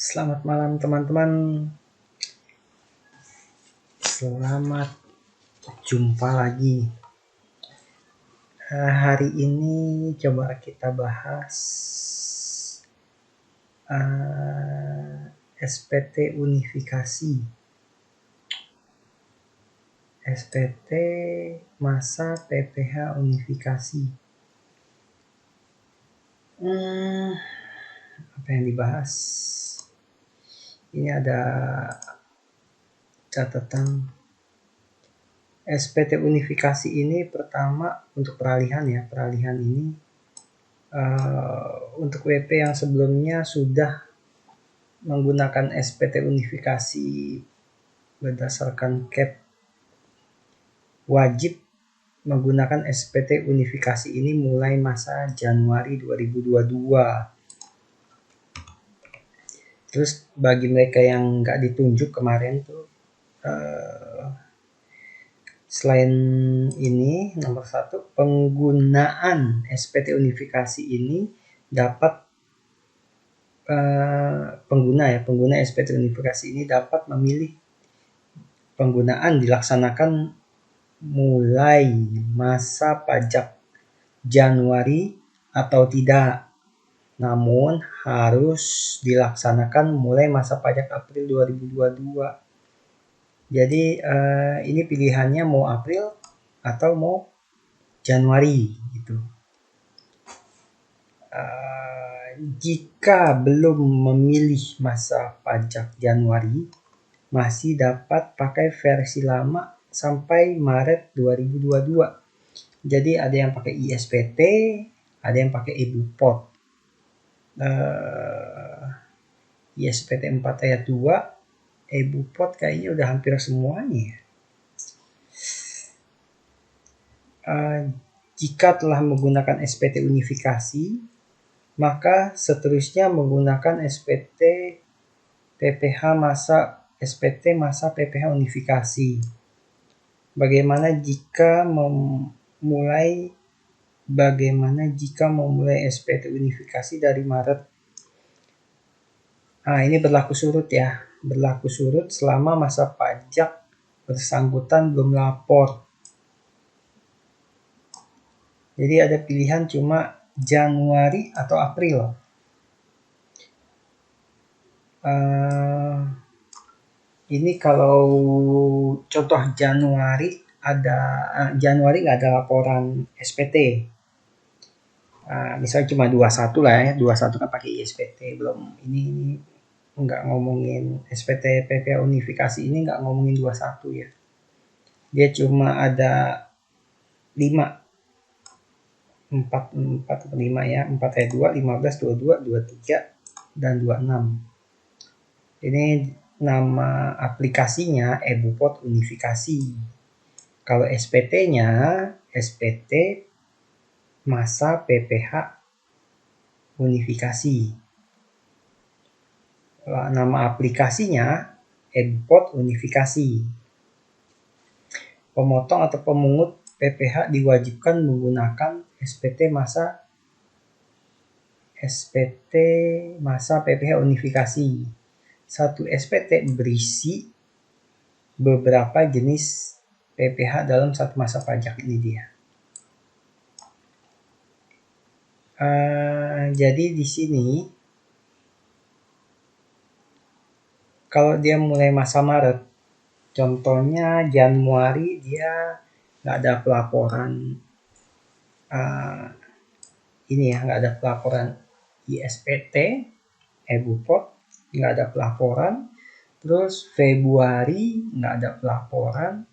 Selamat malam teman-teman. Selamat jumpa lagi. Hari ini coba kita bahas SPT unifikasi. SPT masa PPH unifikasi. Apa yang dibahas? Ini ada catatan. SPT unifikasi ini pertama untuk peralihan ya. Peralihan ini untuk WP yang sebelumnya sudah menggunakan SPT unifikasi berdasarkan CAP wajib menggunakan SPT unifikasi ini mulai masa Januari 2022. Terus bagi mereka yang nggak ditunjuk kemarin tuh, selain ini nomor 1, penggunaan SPT unifikasi ini dapat pengguna SPT unifikasi ini dapat memilih penggunaan dilaksanakan mulai masa pajak Januari atau tidak, namun harus dilaksanakan mulai masa pajak April 2022. Jadi ini pilihannya mau April atau mau Januari gitu. Jika belum memilih masa pajak Januari, masih dapat pakai versi lama sampai Maret 2022. Jadi ada yang pakai ISPT, ada yang pakai EBUPOT. ISPT 4 ayat 2, EBUPOT kayaknya udah hampir semuanya. Jika telah menggunakan SPT unifikasi, maka seterusnya menggunakan SPT PPH unifikasi. Bagaimana jika memulai SPT unifikasi dari Maret? Ini berlaku surut ya. Berlaku surut selama masa pajak bersangkutan belum lapor. Jadi ada pilihan cuma Januari atau April. Ini kalau contoh Januari nggak ada laporan SPT. Misalnya cuma 21 lah ya, 21 kan pakai ISPT, belum ini nggak ngomongin SPT PPH unifikasi ini, nggak ngomongin 21 ya. Dia cuma ada 4 ya, 4 ayat 2, 15, 22, 23, dan 26. Ini nama aplikasinya EBUPOT unifikasi. Kalau SPT-nya, SPT masa PPH unifikasi. Nama aplikasinya EBUPOT unifikasi. Pemotong atau pemungut PPH diwajibkan menggunakan SPT masa PPH unifikasi. Satu SPT berisi beberapa jenis PPH dalam satu masa pajak. Ini dia. Jadi di sini kalau dia mulai masa Maret, contohnya Januari dia nggak ada pelaporan nggak ada pelaporan ISPT, EBUPOT, nggak ada pelaporan. Terus Februari nggak ada pelaporan.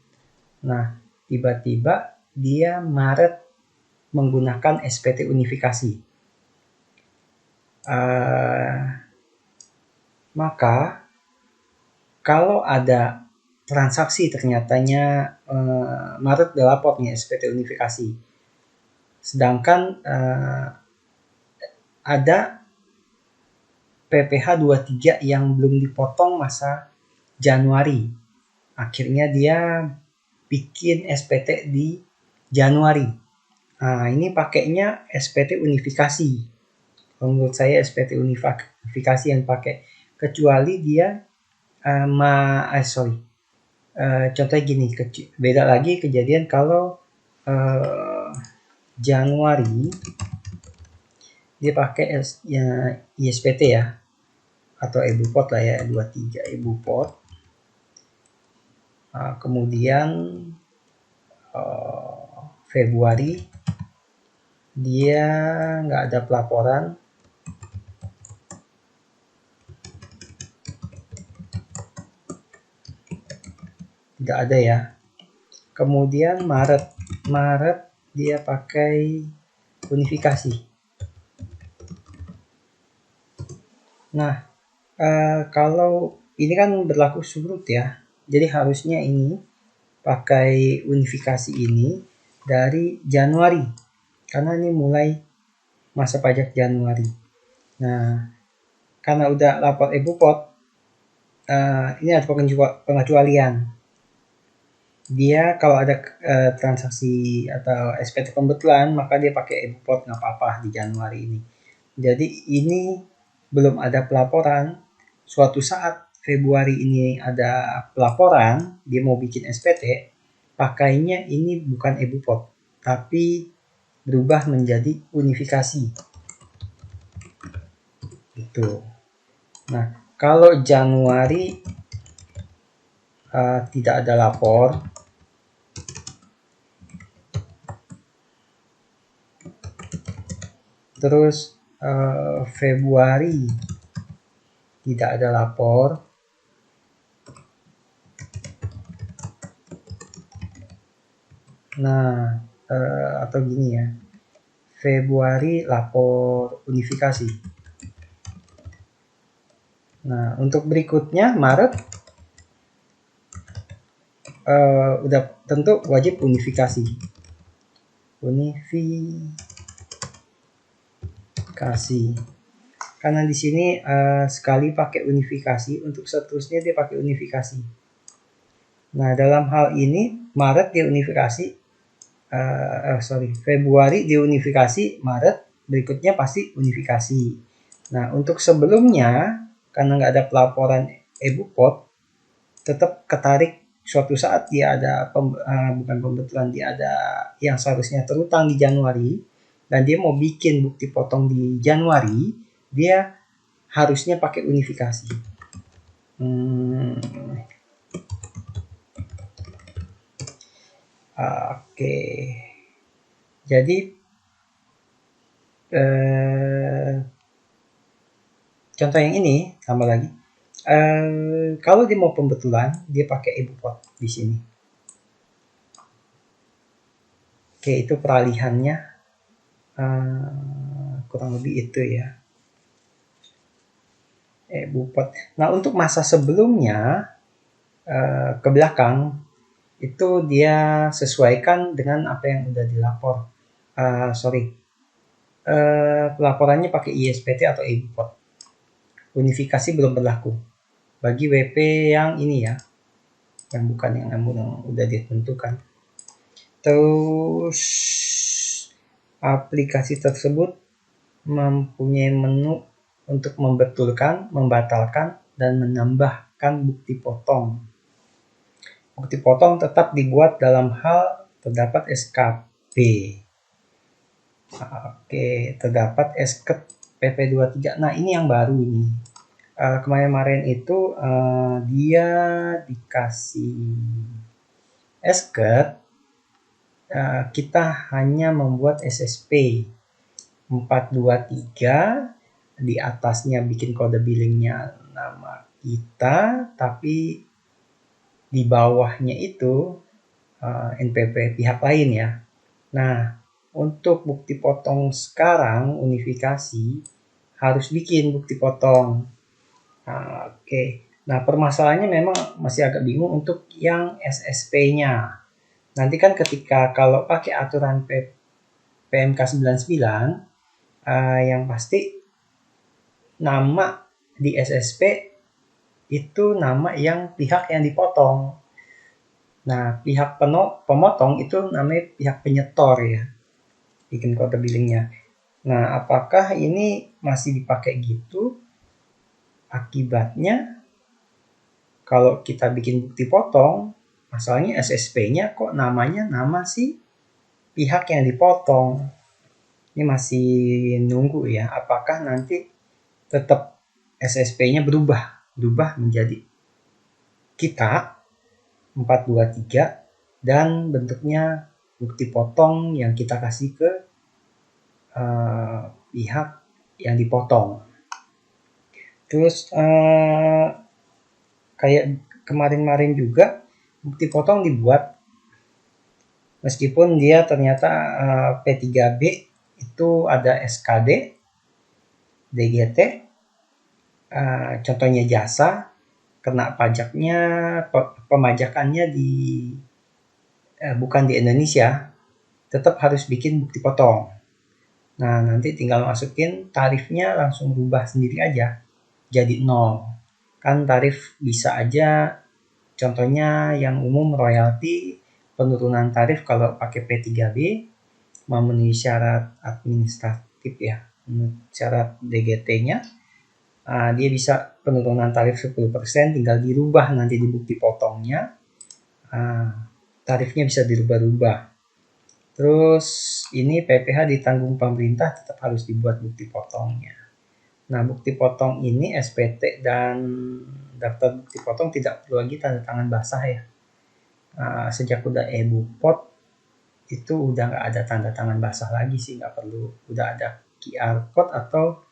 Nah, tiba-tiba dia Maret menggunakan SPT unifikasi. Maka kalau ada transaksi ternyatanya Maret udah lapor nih SPT unifikasi, sedangkan ada PPH 23 yang belum dipotong masa Januari, akhirnya dia bikin SPT di Januari. Ini pakainya SPT unifikasi. Menurut saya SPT unifikasi yang pakai kecuali dia contohnya gini, beda lagi kejadian kalau Januari dia pakai ISPT ya, atau EBUPOT lah ya, 23 EBUPOT. Kemudian Februari dia nggak ada pelaporan, tidak ada ya. Kemudian Maret dia pakai unifikasi. Nah, kalau ini kan berlaku surut ya, jadi harusnya ini pakai unifikasi ini dari Januari, karena ini mulai masa pajak Januari. Nah, karena udah lapor EBUPOT, ini ada pengecualian. Dia kalau ada transaksi atau SPT pembetulan, maka dia pakai EBUPOT, nggak apa-apa di Januari ini. Jadi ini belum ada pelaporan. Suatu saat Februari ini ada pelaporan, dia mau bikin SPT, pakainya ini bukan EBUPOT, tapi berubah menjadi unifikasi. Gitu. Nah, kalau Januari tidak ada lapor, terus Februari tidak ada lapor, nah atau gini ya, Februari lapor unifikasi. Nah, untuk berikutnya Maret udah tentu wajib unifikasi. Karena di sini sekali pakai unifikasi, untuk seterusnya dia pakai unifikasi. Nah, dalam hal ini Maret dia unifikasi, Februari dia unifikasi, Maret berikutnya pasti unifikasi. Nah, untuk sebelumnya karena nggak ada pelaporan EBUPOT, tetap ketarik suatu saat dia ada bukan pembetulan, dia ada yang seharusnya terutang di Januari dan dia mau bikin bukti potong di Januari, dia harusnya pakai unifikasi. Oke. Jadi contoh yang ini tambah lagi. Kalau dia mau pembetulan, dia pakai EBUPOT di sini. Oke, itu peralihannya kurang lebih itu ya. EBUPOT. Nah, untuk masa sebelumnya ke belakang itu dia sesuaikan dengan apa yang udah dilapor. Pelaporannya pakai ISPT atau EBUPOT. Unifikasi belum berlaku bagi WP yang ini ya, yang bukan yang udah ditentukan. Terus aplikasi tersebut mempunyai menu untuk membetulkan, membatalkan, dan menambahkan bukti potong. Bukti potong tetap dibuat dalam hal terdapat SKP. Oke, terdapat SKP PP23. Nah, ini yang baru ini. Kemarin-kemarin itu dia dikasih SKP, kita hanya membuat SSP 423, di atasnya bikin kode billingnya nama kita, tapi di bawahnya itu NPP pihak lain ya. Nah, untuk bukti potong sekarang unifikasi harus bikin bukti potong. Oke. Nah, permasalahannya memang masih agak bingung untuk yang SSP-nya. Nanti kan ketika kalau pakai aturan PMK 99, yang pasti nama di SSP itu nama yang pihak yang dipotong. Nah, pihak pemotong itu namanya pihak penyetor ya, bikin kode billingnya. Nah, apakah ini masih dipakai gitu? Akibatnya kalau kita bikin bukti potong, masalahnya SSP-nya kok namanya nama si pihak yang dipotong. Ini masih nunggu ya, apakah nanti tetap SSP-nya berubah menjadi kita 423 dan bentuknya bukti potong yang kita kasih ke pihak yang dipotong. Terus kayak kemarin-kemarin juga bukti potong dibuat meskipun dia ternyata P3B itu ada SKD, DGT, contohnya jasa, kena pajaknya, pemajakannya bukan di Indonesia, tetap harus bikin bukti potong. Nah, nanti tinggal masukin tarifnya langsung berubah sendiri aja, jadi 0. Kan tarif bisa aja, contohnya yang umum royalti, penurunan tarif kalau pakai P3B, memenuhi syarat administratif ya, syarat DGT-nya, dia bisa penurunan tarif 10%, tinggal dirubah nanti di bukti potongnya, tarifnya bisa dirubah-rubah. Terus ini PPh ditanggung pemerintah, tetap harus dibuat bukti potongnya. Nah, bukti potong ini SPT dan daftar bukti potong tidak perlu lagi tanda tangan basah ya. Sejak udah e-Bukpot itu udah nggak ada tanda tangan basah lagi sih, nggak perlu. Udah ada QR code atau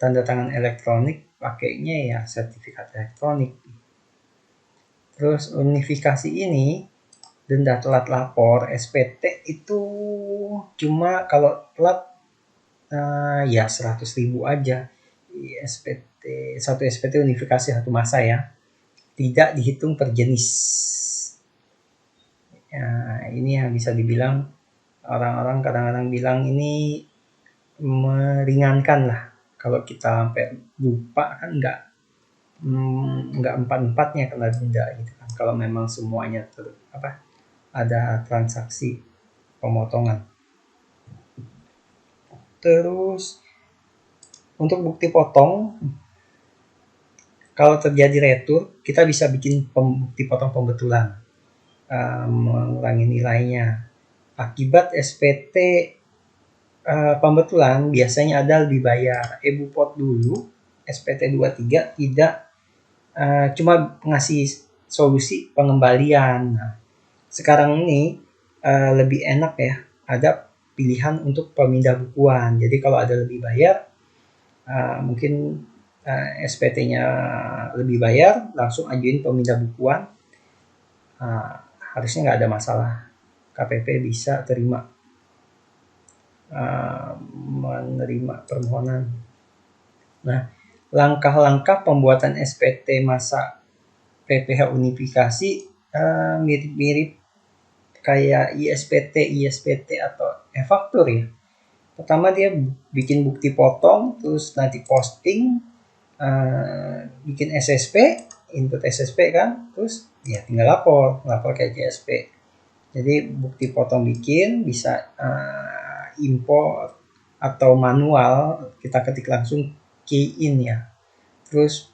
tanda tangan elektronik, pakainya ya sertifikat elektronik. Terus unifikasi ini, denda telat lapor SPT itu cuma kalau telat ya 100.000 aja. satu SPT unifikasi satu masa ya, tidak dihitung per jenis. Ini yang bisa dibilang orang-orang kadang-kadang bilang ini meringankan lah. Kalau kita sampai lupa kan nggak empat-empatnya kena denda gitu kan. Kalau memang semuanya ada transaksi pemotongan. Terus untuk bukti potong, kalau terjadi retur, kita bisa bikin bukti potong pembetulan, mengurangi nilainya. Akibat SPT pembetulan biasanya ada lebih bayar. e-Bukpot dulu SPT 23 tidak cuma ngasih solusi pengembalian. Nah, sekarang ini lebih enak ya, ada pilihan untuk pemindah bukuan. Jadi kalau ada lebih bayar, mungkin SPT-nya lebih bayar, langsung ajuin pemindah bukuan, harusnya nggak ada masalah. KPP bisa menerima permohonan. Nah, langkah-langkah pembuatan SPT masa PPh unifikasi mirip-mirip kayak ISPT atau e-faktur ya. Pertama dia bikin bukti potong, terus nanti posting, bikin SSP, input SSP kan, terus ya tinggal lapor kayak JSP. Jadi bukti potong bikin, bisa import atau manual, kita ketik langsung key in ya. Terus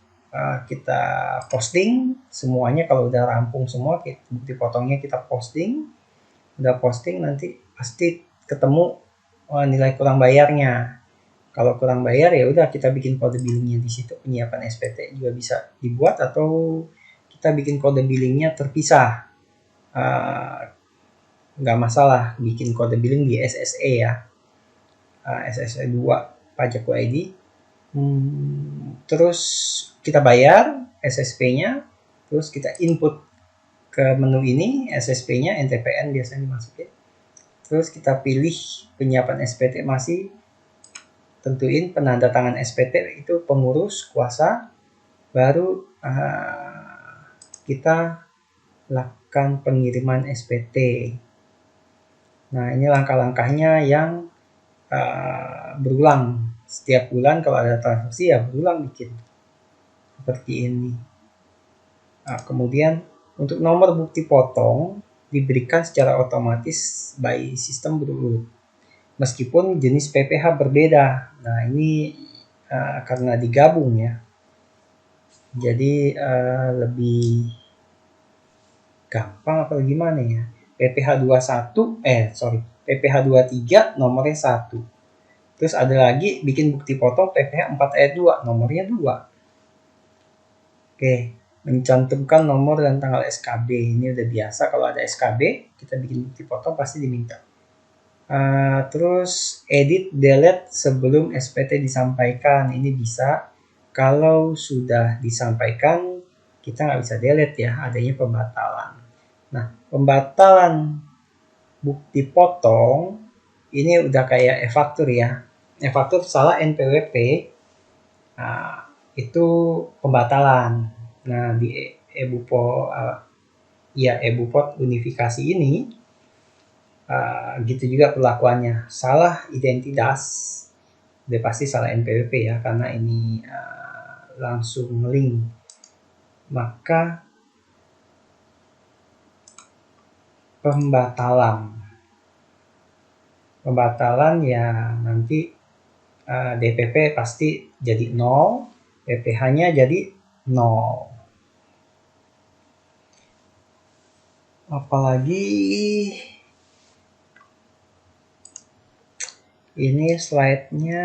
kita posting semuanya. Kalau udah rampung semua, bukti potongnya kita posting. Udah posting nanti pasti ketemu nilai kurang bayarnya. Kalau kurang bayar ya udah kita bikin kode billingnya di situ. Penyiapan SPT juga bisa dibuat atau kita bikin kode billingnya terpisah. Nggak masalah bikin kode billing di SSE ya. SSE 2 pajak ID. Terus kita bayar SSP-nya, terus kita input ke menu ini SSP-nya, NTPN biasanya dimasukin. Terus kita pilih penyiapan SPT, masih tentuin penanda tangan SPT itu pengurus kuasa, baru kita lakukan pengiriman SPT. Nah, ini langkah-langkahnya yang berulang. Setiap bulan kalau ada transaksi ya berulang bikin seperti ini. Nah, kemudian untuk nomor bukti potong diberikan secara otomatis by sistem berurut, meskipun jenis PPh berbeda. Nah, ini karena digabung ya. Jadi lebih gampang apa gimana ya? PPH 21 PPH 23 nomornya 1. Terus ada lagi bikin bukti potong PPH 4 ayat 2 nomornya 2. Oke, mencantumkan nomor dan tanggal SKB. Ini udah biasa kalau ada SKB kita bikin bukti potong pasti diminta. Terus edit delete sebelum SPT disampaikan. Ini bisa kalau sudah disampaikan kita nggak bisa delete ya, adanya pembatalan. Nah, pembatalan bukti potong ini udah kayak e-faktur ya. E-faktur salah NPWP, nah, itu pembatalan. Nah, di e-Bupot unifikasi ini gitu juga perlakuannya. Salah identitas, udah pasti salah NPWP ya, karena ini langsung link. Maka pembatalan ya nanti DPP pasti jadi 0, PPH-nya jadi 0. Apalagi ini slide-nya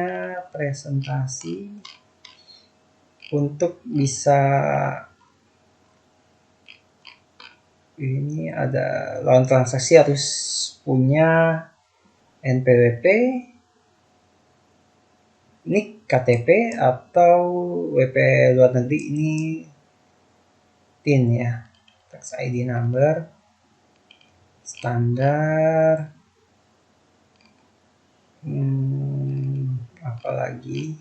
presentasi untuk bisa ini ada lawan transaksi harus punya NPWP, NIK KTP atau WP luar negeri ini TIN ya, tax ID number, standar, apalagi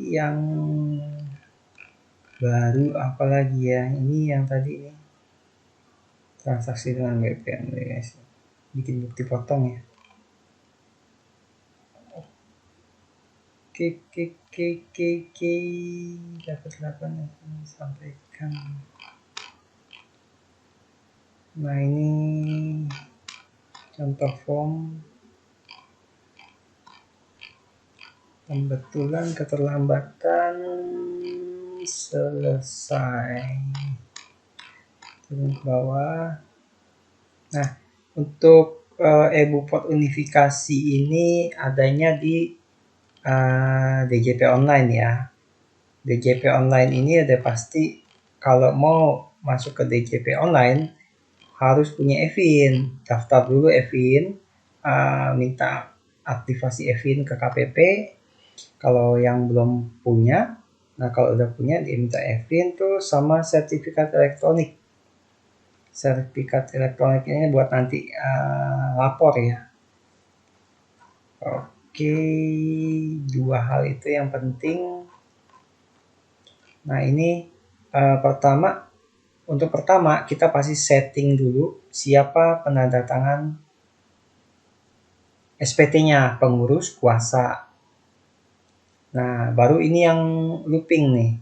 yang baru apalagi ya, ini yang tadi nih transaksi dengan BPN guys, bikin bukti potong ya. Oke dapat 8 yang sampaikan. Nah ini contoh form pembetulan keterlambatan selesai. Turun ke bawah. Nah, untuk e-Bupot unifikasi ini adanya di DJP online ya. DJP online ini ada pasti kalau mau masuk ke DJP online harus punya EVIN. Daftar dulu EVIN, minta aktivasi EVIN ke KPP. Kalau yang belum punya, nah kalau udah punya dia minta EVIN tuh sama sertifikat elektronik. Sertifikat elektronik ini buat nanti lapor ya. Oke, dua hal itu yang penting. Nah ini untuk pertama kita pasti setting dulu siapa penanda tangan SPT-nya, pengurus kuasa. Nah baru ini yang looping nih.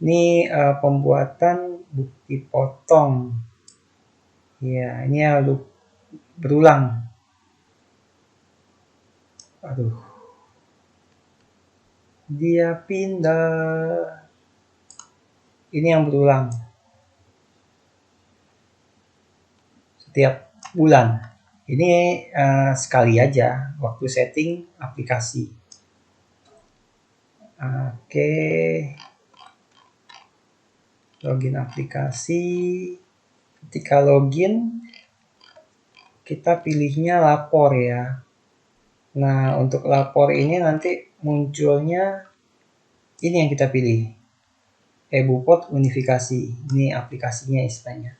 Ini pembuatan bukti potong. Ya, ini ya berulang. Aduh. Dia pindah. Ini yang berulang. Setiap bulan. Ini sekali aja waktu setting aplikasi. Oke. Login aplikasi. Ketika login kita pilihnya lapor ya. Nah, untuk lapor ini nanti munculnya ini yang kita pilih. e-Bupot unifikasi. Ini aplikasinya istilahnya.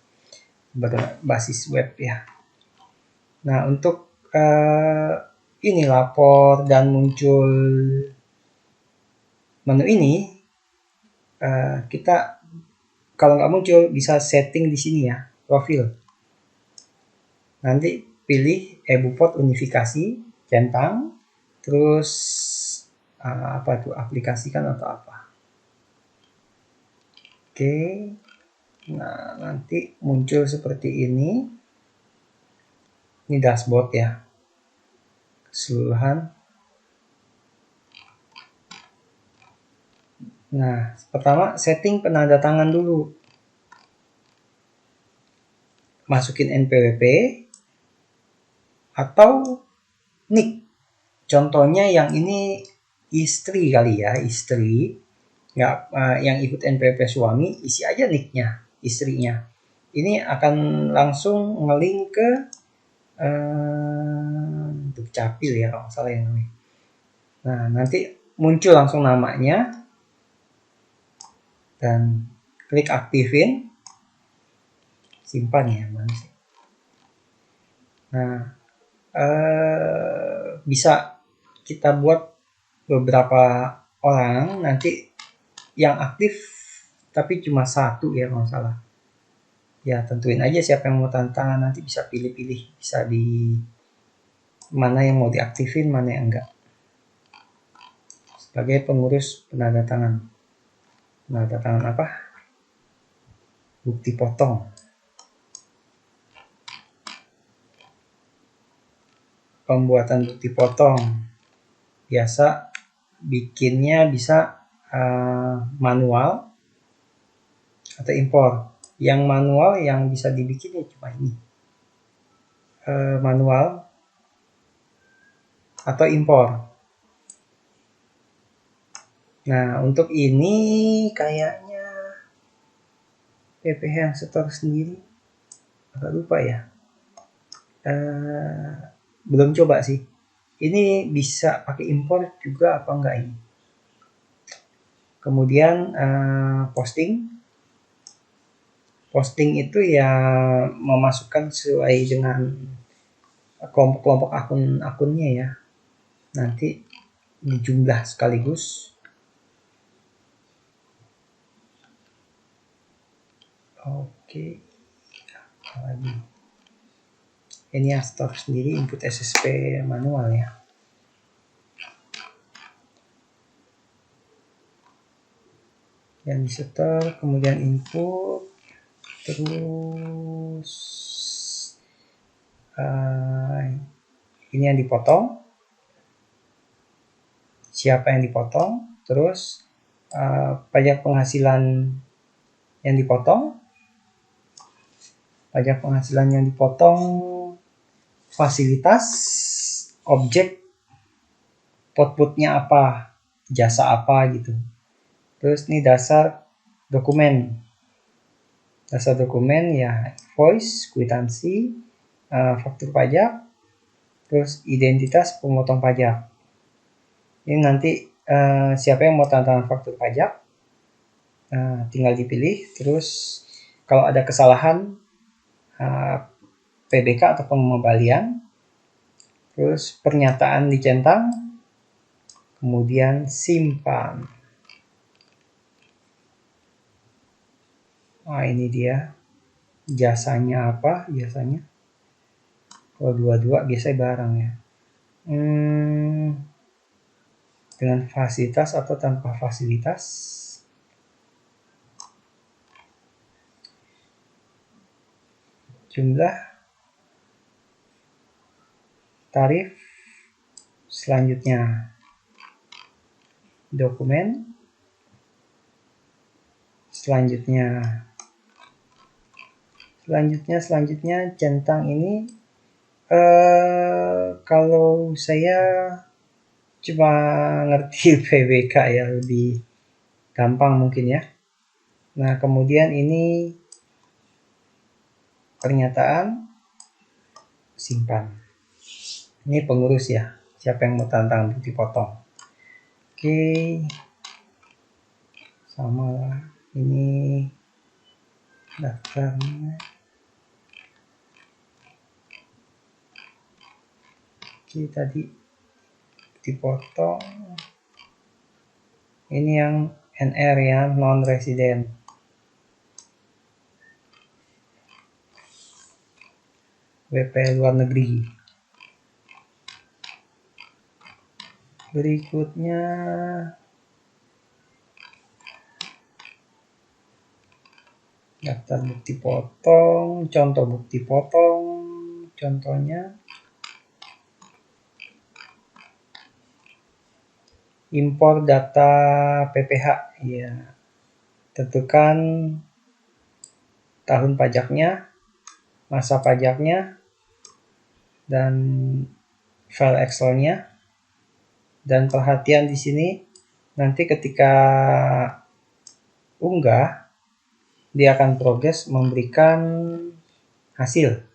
Berbasis web ya. Nah, untuk ini lapor dan muncul menu ini kita kalau nggak muncul bisa setting di sini ya, profil. Nanti pilih e-Bupot unifikasi, centang, terus apa tuh, aplikasikan atau apa. Oke, nah nanti muncul seperti ini dashboard ya, keseluruhan. Nah, pertama setting penanda tangan dulu. Masukin NPWP atau nick. Contohnya yang ini istri kali ya, istri. Nggak, yang ikut NPWP suami, isi aja nicknya, istrinya. Ini akan langsung ngelink ke Dukcapil ya kalau salah yang namanya. Nah, nanti muncul langsung namanya. Dan klik aktifin, simpan ya mana sih. Nah, bisa kita buat beberapa orang, nanti yang aktif tapi cuma satu ya kalau salah. Ya tentuin aja siapa yang mau tantangan, nanti bisa pilih-pilih, bisa di mana yang mau diaktifin, mana yang enggak. Sebagai pengurus penanda tangan. Penanda tangan apa? Bukti potong. Pembuatan bukti potong. Biasa bikinnya bisa manual atau impor. Yang manual yang bisa dibikin ya cuma ini. Manual atau impor. Nah, untuk ini kayaknya PPH yang setor sendiri, agak lupa ya. Belum coba sih. Ini bisa pakai impor juga apa enggak ini? Kemudian posting itu ya memasukkan sesuai dengan kelompok-kelompok akun-akunnya ya. Nanti dijumlah sekaligus. Oke, apa lagi? Ini yang store sendiri, input SSP manual ya. Yang disetor, kemudian input, terus ini yang dipotong, siapa yang dipotong, terus pajak penghasilan yang dipotong, fasilitas, objek, outputnya apa, jasa apa gitu. Terus ini dasar dokumen ya, invoice, kwitansi, faktur pajak, terus identitas pemotong pajak. Ini nanti siapa yang mau tantangan faktur pajak, tinggal dipilih. Terus kalau ada kesalahan PBK atau pengembalian, terus pernyataan dicentang, kemudian simpan. Nah ini dia jasanya apa biasanya. Kalau dua-dua biasanya barang ya. Dengan fasilitas atau tanpa fasilitas. Jumlah, tarif, selanjutnya dokumen, selanjutnya centang ini kalau saya cuma ngerti PBK ya, lebih gampang mungkin ya. Nah kemudian ini pernyataan, simpan. Ini pengurus ya, siapa yang mau tantangan bukti potong. Oke, sama lah ini daftarnya. Oke, tadi dipotong. Ini yang NR ya, non resident. WP luar negeri. Berikutnya daftar bukti potong, contoh bukti potong. Contohnya impor data PPh, ya. Tentukan tahun pajaknya, masa pajaknya, dan file Excel-nya. Dan perhatian di sini, nanti ketika unggah, dia akan progres memberikan hasil.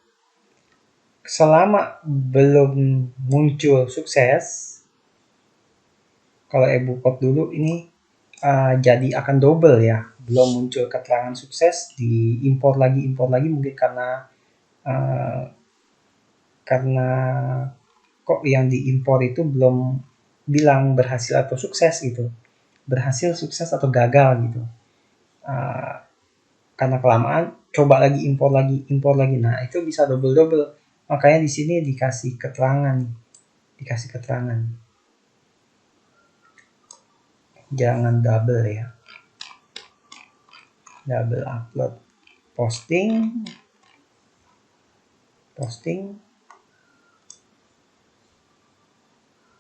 Selama belum muncul sukses, kalau e-bookcode dulu ini jadi akan double ya, belum muncul keterangan sukses, diimpor lagi mungkin karena kok yang diimpor itu belum bilang berhasil atau sukses gitu, berhasil, sukses, atau gagal gitu. Karena kelamaan, coba lagi impor lagi, nah itu bisa double. Makanya di sini dikasih keterangan, jangan double ya, double upload. Posting,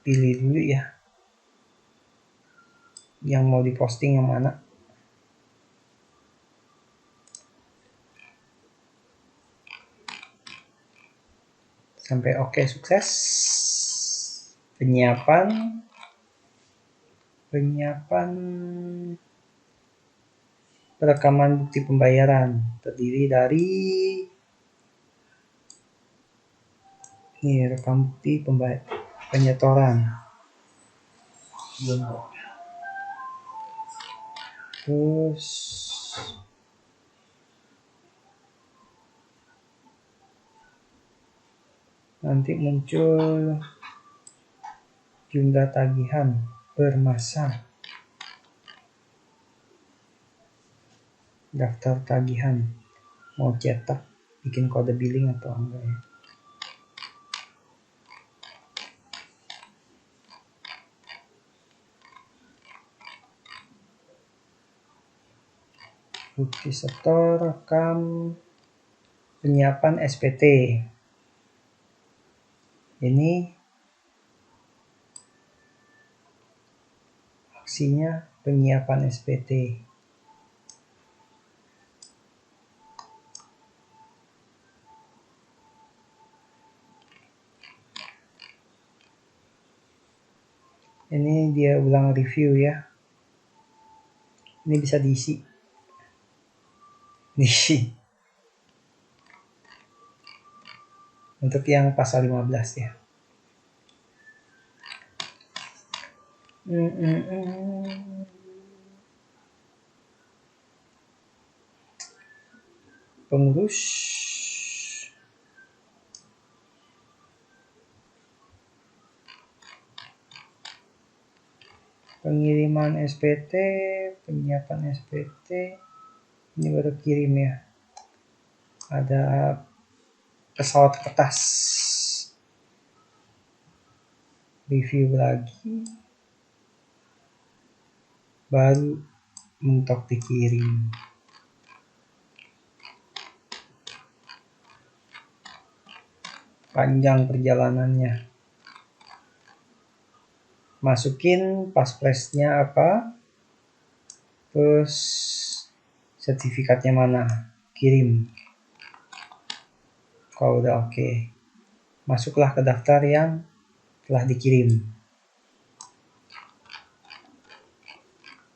pilih dulu ya yang mau diposting yang mana. Sampai oke, sukses. Penyiapan perekaman bukti pembayaran terdiri dari ini, rekam bukti penyetoran. Terus nanti muncul jumlah tagihan per masa, daftar tagihan, mau cetak, bikin kode billing atau enggak ya. Bukti setor, rekam, penyiapan SPT. Ini aksinya penyiapan SPT. Ini dia ulang review ya. Ini bisa diisi. Untuk yang pasal 15 ya. Pengurus, pengiriman SPT, penyiapan SPT, ini baru kirim ya. Ada pesawat kertas, review lagi, baru mentok dikirim. Panjang perjalanannya. Masukin paspresnya apa, terus sertifikatnya mana, kirim. Kalau udah oke, masuklah ke daftar yang telah dikirim.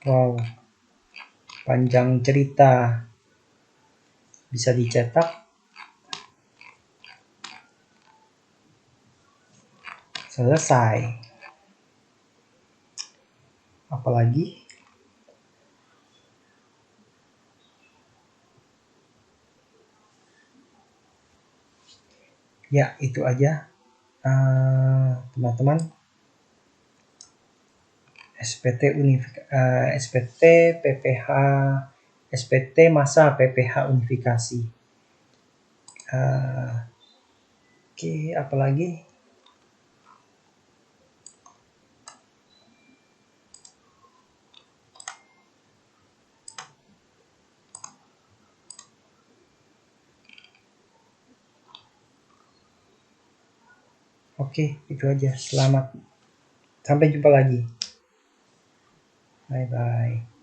Wow, panjang cerita, bisa dicetak. Selesai. Apalagi? Ya, itu aja teman-teman. SPT PPh, SPT masa PPh unifikasi. Oke, apalagi? Oke, itu aja. Selamat. Sampai jumpa lagi. Bye bye.